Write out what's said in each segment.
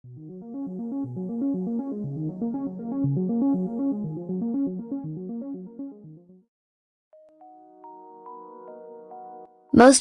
Most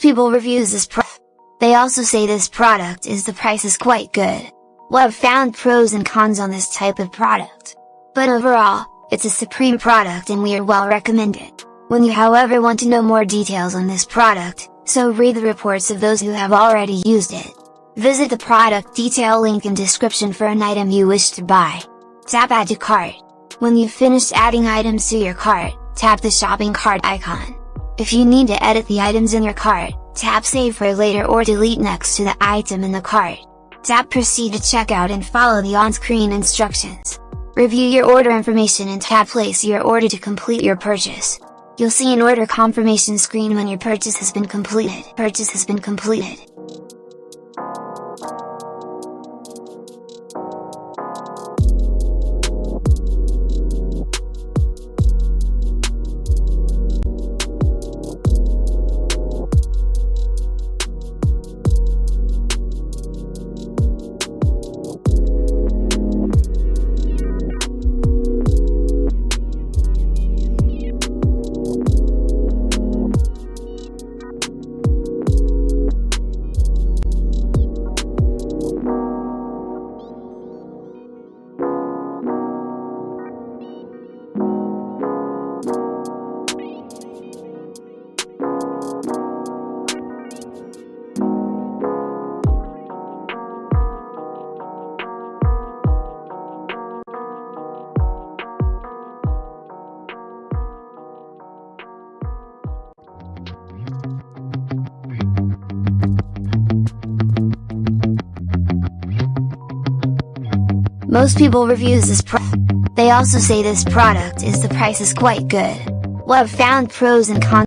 people reviews this product. They also say this product is the price is quite good. Well, I've found pros and cons on this type of product. But overall, it's a supreme product and we are well recommended. When you however want to know more details on this product, so read the reports of those who have already used it. Visit the product detail link in description for an item you wish to buy. Tap Add to Cart. When you've finished adding items to your cart, tap the shopping cart icon. If you need to edit the items in your cart, tap Save for later or delete next to the item in the cart. Tap Proceed to checkout and follow the on-screen instructions. Review your order information and tap Place your order to complete your purchase. You'll see an order confirmation screen when your purchase has been completed. Most people reviews this product. They also say this product is the price is quite good. Well, I've found pros and cons.